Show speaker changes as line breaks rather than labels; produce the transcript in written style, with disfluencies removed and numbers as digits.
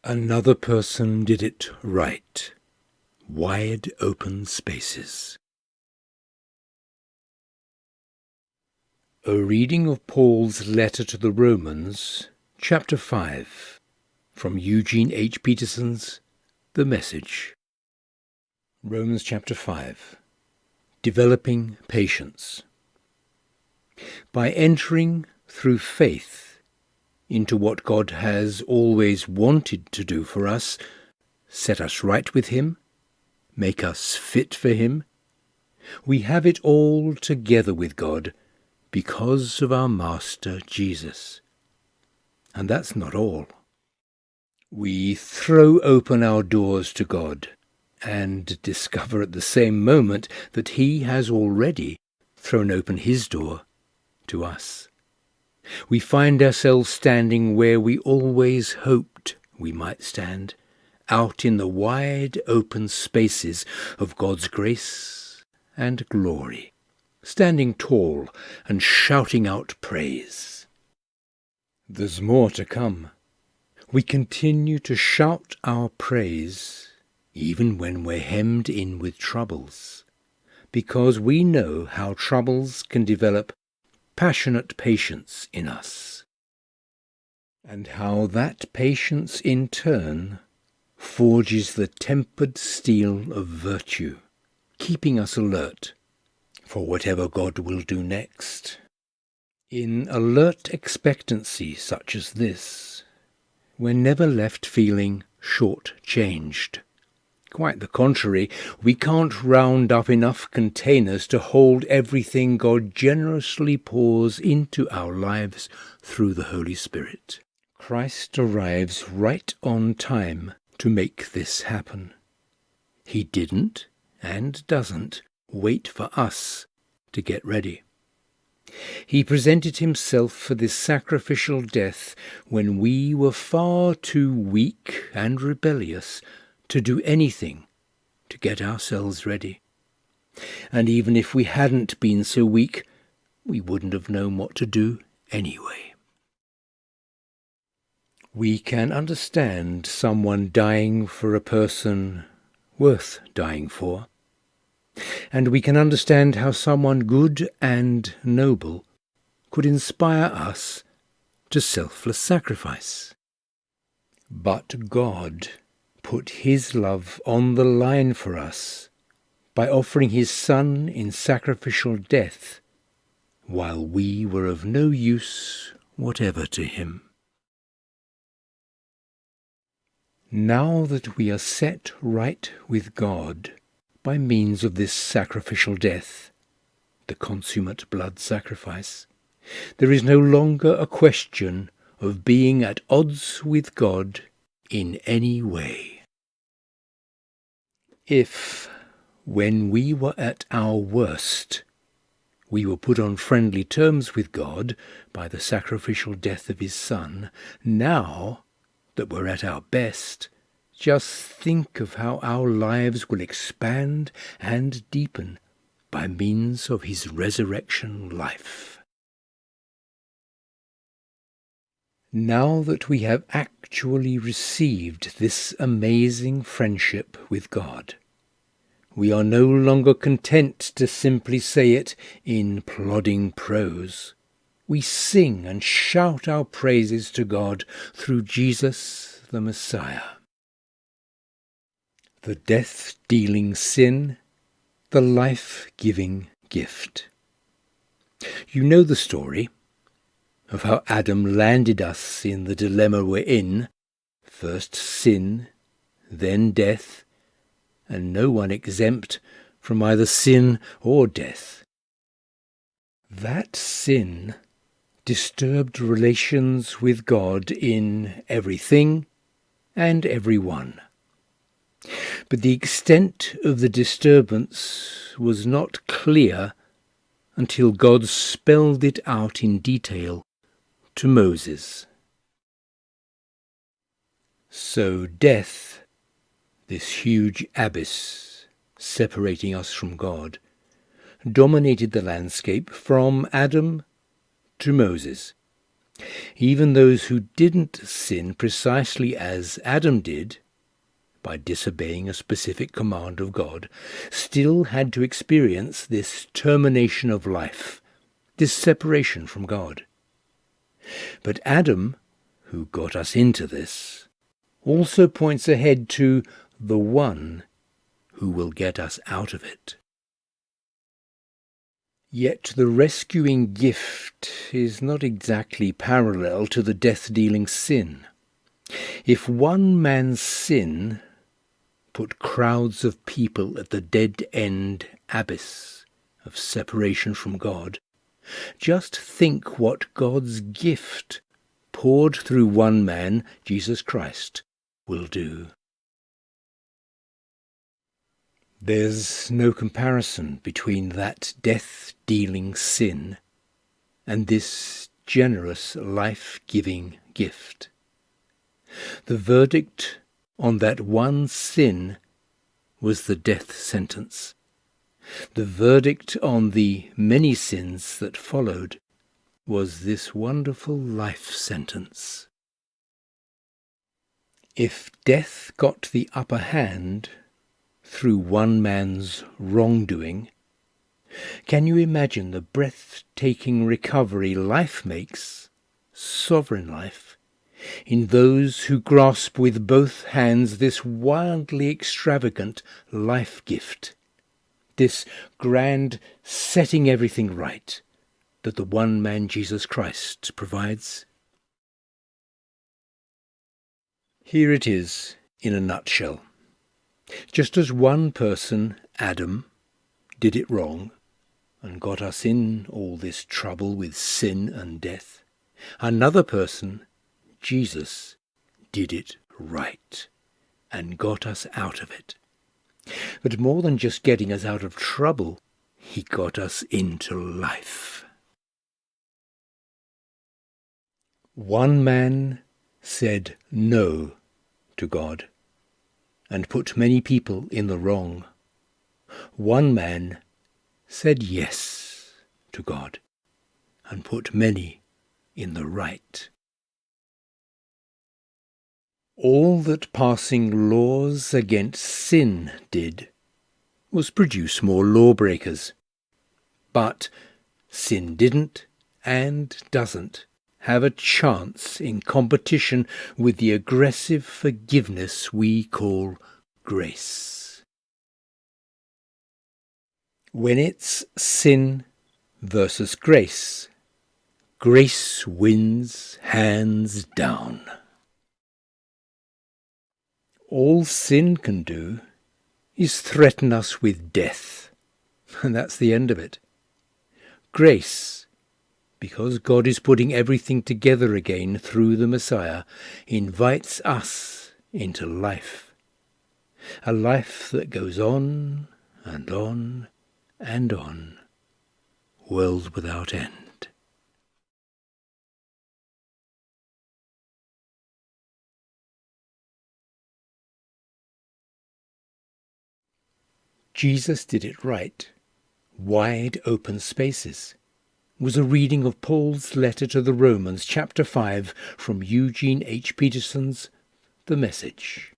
Another person did it right. Wide open spaces. A reading of Paul's letter to the Romans, chapter 5, from Eugene H. Peterson's The Message. Romans chapter 5. Developing patience. By entering through faith into what God has always wanted to do for us, set us right with Him, make us fit for Him, we have it all together with God because of our Master Jesus. And that's not all. We throw open our doors to God and discover at the same moment that He has already thrown open His door to us. We find ourselves standing where we always hoped we might stand, out in the wide open spaces of God's grace and glory, standing tall and shouting out praise. There's more to come. We continue to shout our praise even when we're hemmed in with troubles, because we know how troubles can develop passionate patience in us, and how that patience in turn forges the tempered steel of virtue, keeping us alert for whatever God will do next. In alert expectancy such as this, we're never left feeling short-changed. Quite the contrary, we can't round up enough containers to hold everything God generously pours into our lives through the Holy Spirit. Christ arrives right on time to make this happen. He didn't, and doesn't, wait for us to get ready. He presented Himself for this sacrificial death when we were far too weak and rebellious to do anything to get ourselves ready. And even if we hadn't been so weak, we wouldn't have known what to do anyway. We can understand someone dying for a person worth dying for, and we can understand how someone good and noble could inspire us to selfless sacrifice. But God put His love on the line for us by offering His Son in sacrificial death while we were of no use whatever to Him. Now that we are set right with God by means of this sacrificial death, the consummate blood sacrifice, there is no longer a question of being at odds with God in any way. If, when we were at our worst, we were put on friendly terms with God by the sacrificial death of His Son, now that we're at our best, just think of how our lives will expand and deepen by means of His resurrection life. Now that we have actually received this amazing friendship with God, we are no longer content to simply say it in plodding prose. We sing and shout our praises to God through Jesus the Messiah. The death-dealing sin, the life-giving gift. You know the story of how Adam landed us in the dilemma we're in, first sin, then death, and no one exempt from either sin or death. That sin disturbed relations with God in everything and everyone. But the extent of the disturbance was not clear until God spelled it out in detail to Moses. So death, this huge abyss separating us from God, dominated the landscape from Adam to Moses, Even those who didn't sin precisely as Adam did, by disobeying a specific command of God, still had to experience this termination of life, this separation from God. But Adam, who got us into this, also points ahead to the one who will get us out of it. Yet the rescuing gift is not exactly parallel to the death-dealing sin. If one man's sin put crowds of people at the dead-end abyss of separation from God, just think what God's gift, poured through one man, Jesus Christ, will do. There's no comparison between that death-dealing sin and this generous life-giving gift. The verdict on that one sin was the death sentence. The verdict on the many sins that followed was this wonderful life sentence. If death got the upper hand through one man's wrongdoing, can you imagine the breathtaking recovery life makes, sovereign life, in those who grasp with both hands this wildly extravagant life gift, this grand setting everything right that the one man Jesus Christ provides? Here it is in a nutshell. Just as one person, Adam, did it wrong and got us in all this trouble with sin and death, another person, Jesus, did it right and got us out of it. But more than just getting us out of trouble, he got us into life. One man said no to God and put many people in the wrong. One man said yes to God and put many in the right. All that passing laws against sin did was produce more lawbreakers. But sin didn't and doesn't have a chance in competition with the aggressive forgiveness we call grace. When it's sin versus grace, grace wins hands down. All sin can do is threaten us with death, and that's the end of it. Grace, because God is putting everything together again through the Messiah, invites us into life. A life that goes on and on and on, world without end. Jesus did it right. Wide open spaces was a reading of Paul's letter to the Romans, chapter 5, from Eugene H. Peterson's The Message.